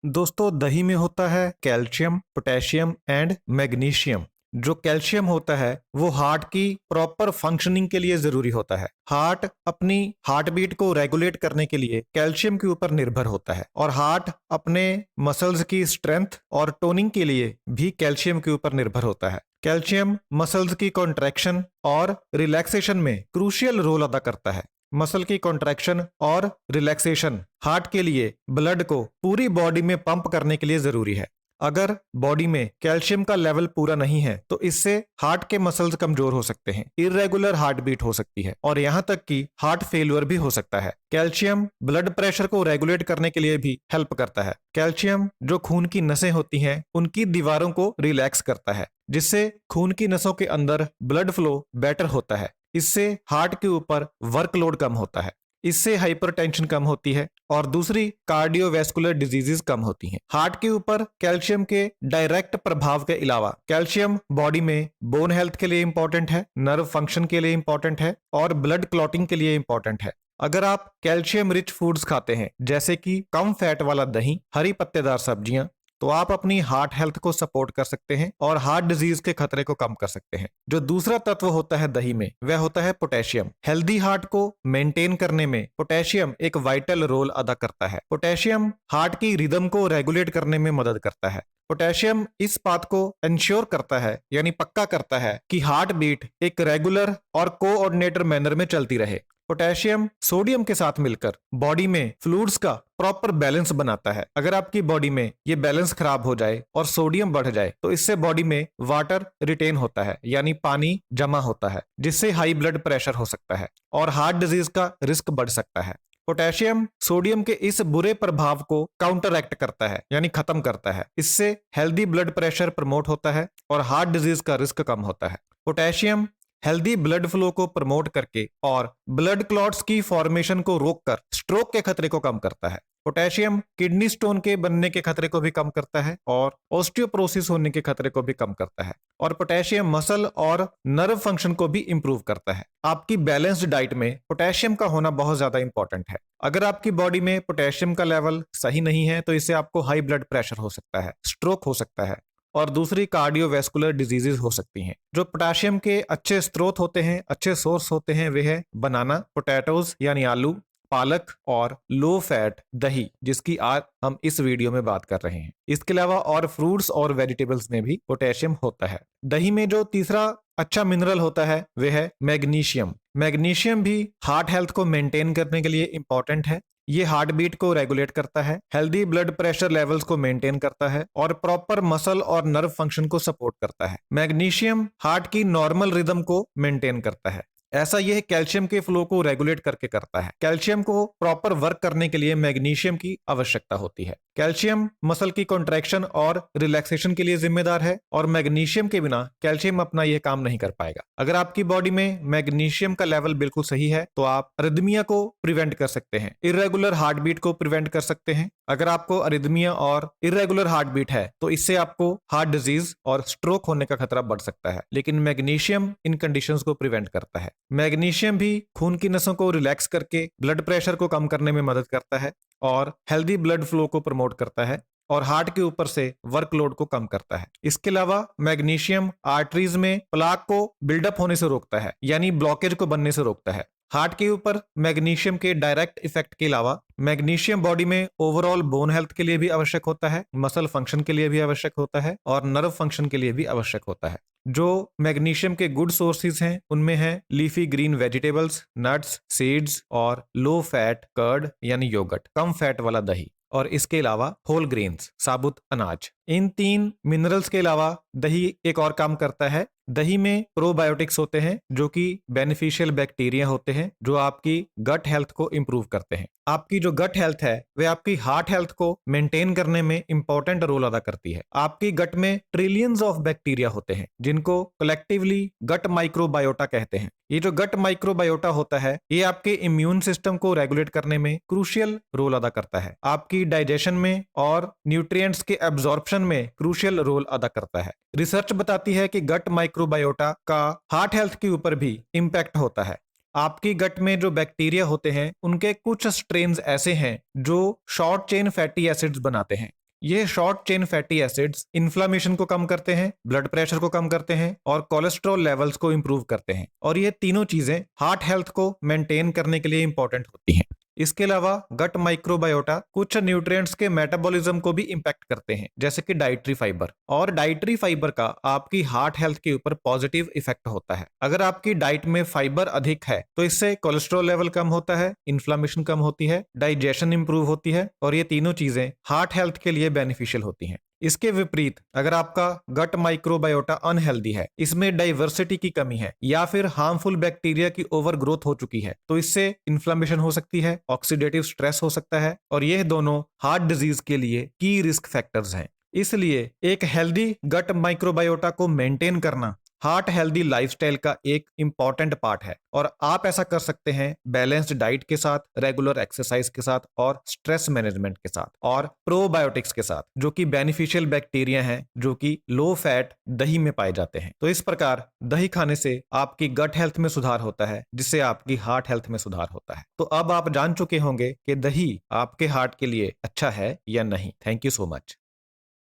दोस्तों दही में होता है कैल्शियम, पोटेशियम एंड मैग्नीशियम। जो कैल्शियम होता है वो हार्ट की प्रॉपर फंक्शनिंग के लिए जरूरी होता है। हार्ट अपनी हार्ट बीट को रेगुलेट करने के लिए कैल्शियम के ऊपर निर्भर होता है और हार्ट अपने मसल्स की स्ट्रेंथ और टोनिंग के लिए भी कैल्शियम के ऊपर निर्भर होता है। कैल्शियम मसल्स की कॉन्ट्रैक्शन और रिलैक्सेशन में क्रूशियल रोल अदा करता है। मसल की कॉन्ट्रैक्शन और रिलैक्सेशन हार्ट के लिए ब्लड को पूरी बॉडी में पंप करने के लिए जरूरी है। अगर बॉडी में कैल्शियम का लेवल पूरा नहीं है तो इससे हार्ट के मसल्स कमजोर हो सकते हैं, इरेगुलर हार्ट बीट हो सकती है और यहाँ तक कि हार्ट फेलियर भी हो सकता है। कैल्शियम ब्लड प्रेशर को रेगुलेट करने के लिए भी हेल्प करता है। कैल्शियम जो खून की नसें होती हैं उनकी दीवारों को रिलैक्स करता है, जिससे खून की नसों के अंदर ब्लड फ्लो बेटर होता है। इससे हार्ट के ऊपर वर्कलोड कम होता है, इससे हाइपरटेंशन कम होती है और दूसरी कार्डियोवैस्कुलर डिजीजेस कम होती हैं। हार्ट के ऊपर कैल्शियम के डायरेक्ट प्रभाव के अलावा कैल्शियम बॉडी में बोन हेल्थ के लिए इंपॉर्टेंट है, नर्व फंक्शन के लिए इंपॉर्टेंट है और ब्लड क्लॉटिंग के लिए इंपॉर्टेंट है। अगर आप कैल्शियम रिच फूड्स खाते हैं जैसे कि कम फैट वाला दही, हरी पत्तेदार सब्जियां, तो आप अपनी हार्ट हेल्थ को सपोर्ट कर सकते हैं और हार्ट डिजीज के खतरे को कम कर सकते हैं। जो दूसरा तत्व होता है दही में वह होता है पोटेशियम। हेल्दी हार्ट को मेंटेन करने में पोटेशियम एक वाइटल रोल अदा करता है। पोटेशियम हार्ट की रिदम को रेगुलेट करने में मदद करता है। पोटेशियम इस बात को इंश्योर करता है यानी पक्का करता है कि हार्ट बीट एक रेगुलर और कोऑर्डिनेटर मैनर में चलती रहे। पोटेशियम सोडियम के साथ मिलकर बॉडी में फ्लूइड्स का प्रॉपर बैलेंस बनाता है। अगर आपकी बॉडी में ये बैलेंस खराब हो जाए और सोडियम बढ़ जाए तो इससे बॉडी में वाटर रिटेन होता है यानी पानी जमा होता है, जिससे हाई ब्लड प्रेशर हो सकता है और हार्ट डिजीज का रिस्क बढ़ सकता है। पोटेशियम सोडियम के इस बुरे प्रभाव को काउंटरएक्ट करता है यानी खत्म करता है। इससे हेल्दी ब्लड प्रेशर प्रमोट होता है और हार्ट डिजीज का रिस्क कम होता है। पोटेशियम हेल्दी ब्लड फ्लो को प्रमोट करके और ब्लड क्लॉट्स की फॉर्मेशन को रोककर स्ट्रोक के खतरे को कम करता है। पोटेशियम किडनी स्टोन के बनने के खतरे को भी कम करता है और ऑस्टियोपोरोसिस होने के खतरे को भी कम करता है और पोटेशियम मसल और नर्व फंक्शन को भी इंप्रूव करता है। आपकी बैलेंस्ड डाइट में पोटेशियम का होना बहुत ज्यादा इंपॉर्टेंट है। अगर आपकी बॉडी में पोटेशियम का लेवल सही नहीं है तो इससे आपको हाई ब्लड प्रेशर हो सकता है, स्ट्रोक हो सकता है और दूसरी कार्डियोवैस्कुलर डिजीजेस हो सकती हैं। जो पोटेशियम के अच्छे स्रोत होते हैं, अच्छे सोर्स होते हैं, वे है बनाना, पोटैटोज यानी आलू, पालक और लो फैट दही, जिसकी आज हम इस वीडियो में बात कर रहे हैं। इसके अलावा और फ्रूट्स और वेजिटेबल्स में भी पोटेशियम होता है। दही में जो तीसरा अच्छा मिनरल होता है वह है मैग्नीशियम। मैग्नीशियम भी हार्ट हेल्थ को मेंटेन करने के लिए इंपॉर्टेंट है। ये हार्ट बीट को रेगुलेट करता है, हेल्दी ब्लड प्रेशर लेवल्स को मेंटेन करता है और प्रॉपर मसल और नर्व फंक्शन को सपोर्ट करता है। मैग्नीशियम हार्ट की नॉर्मल रिदम को मेंटेन करता है। ऐसा यह कैल्शियम के फ्लो को रेगुलेट करके करता है। कैल्शियम को प्रॉपर वर्क करने के लिए मैग्नीशियम की आवश्यकता होती है। कैल्शियम मसल की कॉन्ट्रैक्शन और रिलैक्सेशन के लिए जिम्मेदार है और मैग्नीशियम के बिना कैल्शियम अपना यह काम नहीं कर पाएगा। अगर आपकी बॉडी में मैग्नीशियम का लेवल बिल्कुल सही है तो आप अरिदमिया को प्रिवेंट कर सकते हैं, इरेगुलर हार्ट बीट को प्रिवेंट कर सकते हैं। अगर आपको अरिदमिया और इरेगुलर हार्ट बीट है तो इससे आपको हार्ट डिजीज और स्ट्रोक होने का खतरा बढ़ सकता है, लेकिन मैग्नीशियम इन कंडीशंस को प्रिवेंट करता है। मैग्नीशियम भी खून की नसों को रिलैक्स करके ब्लड प्रेशर को कम करने में मदद करता है और हेल्दी ब्लड फ्लो को प्रमोट करता है और हार्ट के ऊपर से वर्कलोड को कम करता है। इसके अलावा मैग्नीशियम आर्टरीज में प्लाक को बिल्डअप होने से रोकता है यानी ब्लॉकेज को बनने से रोकता है। हार्ट के ऊपर मैग्नीशियम के डायरेक्ट इफेक्ट के अलावा मैग्नीशियम बॉडी में ओवरऑल बोन हेल्थ के लिए भी आवश्यक होता है, मसल फंक्शन के लिए भी आवश्यक होता है और नर्व फंक्शन के लिए भी आवश्यक होता है। जो मैग्नीशियम के गुड सोर्सेज हैं उनमें है leafy green vegetables, nuts, seeds और लो फैट कर्ड यानी योगर्ट, कम फैट वाला दही और इसके अलावा होल ग्रेन्स, साबुत अनाज। इन तीन मिनरल्स के अलावा दही एक और काम करता है। दही में प्रोबायोटिक्स होते हैं जो कि बेनिफिशियल बैक्टीरिया होते हैं जो आपकी गट हेल्थ को इंप्रूव करते हैं। आपकी जो गट हेल्थ है वह आपकी हार्ट हेल्थ को मेंटेन करने में इंपॉर्टेंट रोल अदा करती है। आपकी गट में ट्रिलियंस ऑफ बैक्टीरिया होते हैं जिनको कलेक्टिवली गट माइक्रोबायोटा कहते हैं। ये जो गट माइक्रोबायोटा होता है ये आपके इम्यून सिस्टम को रेगुलेट करने में क्रूशियल रोल अदा करता है, आपकी डाइजेशन में और न्यूट्रिएंट्स के एब्जॉर्प्शन में क्रूशियल रोल अदा करता है। रिसर्च बताती है कि गट माइक्रोबायोटा का हार्ट हेल्थ के ऊपर भी इंपैक्ट होता है। आपकी गट में जो बैक्टीरिया होते हैं उनके कुछ स्ट्रेन्स ऐसे हैं जो शॉर्ट चेन फैटी एसिड्स बनाते हैं। ये short chain fatty acids inflammation को कम करते हैं, ब्लड प्रेशर को कम करते हैं और कोलेस्ट्रॉल लेवल्स को इंप्रूव करते हैं। और ये तीनों चीजें हार्ट हेल्थ को मेंटेन करने के लिए इंपॉर्टेंट होती हैं। इसके अलावा गट माइक्रोबायोटा कुछ न्यूट्रिएंट्स के मेटाबॉलिज्म को भी इंपैक्ट करते हैं, जैसे कि डाइटरी फाइबर। और डाइटरी फाइबर का आपकी हार्ट हेल्थ के ऊपर पॉजिटिव इफेक्ट होता है। अगर आपकी डाइट में फाइबर अधिक है तो इससे कोलेस्ट्रॉल लेवल कम होता है, इन्फ्लामेशन कम होती है, डाइजेशन इंप्रूव होती है और ये तीनों चीजें हार्ट हेल्थ के लिए बेनिफिशियल होती हैं। इसके विपरीत अगर आपका गट माइक्रोबायोटा अनहेल्दी है, इसमें डाइवर्सिटी की कमी है या फिर हार्मफुल बैक्टीरिया की ओवर ग्रोथ हो चुकी है, तो इससे इन्फ्लेमेशन हो सकती है, ऑक्सीडेटिव स्ट्रेस हो सकता है और यह दोनों हार्ट डिजीज के लिए की रिस्क फैक्टर्स हैं। इसलिए एक हेल्दी गट माइक्रोबायोटा को मेंटेन करना हार्ट हेल्दी लाइफस्टाइल का एक इंपॉर्टेंट पार्ट है और आप ऐसा कर सकते हैं बैलेंस्ड डाइट के साथ, रेगुलर एक्सरसाइज के साथ और स्ट्रेस मैनेजमेंट के साथ और प्रोबायोटिक्स के साथ, जो कि बेनिफिशियल बैक्टीरिया हैं जो कि लो फैट दही में पाए जाते हैं। तो इस प्रकार दही खाने से आपकी गट हेल्थ में सुधार होता है, जिससे आपकी हार्ट हेल्थ में सुधार होता है। तो अब आप जान चुके होंगे कि दही आपके हार्ट के लिए अच्छा है या नहीं। Thank you so much.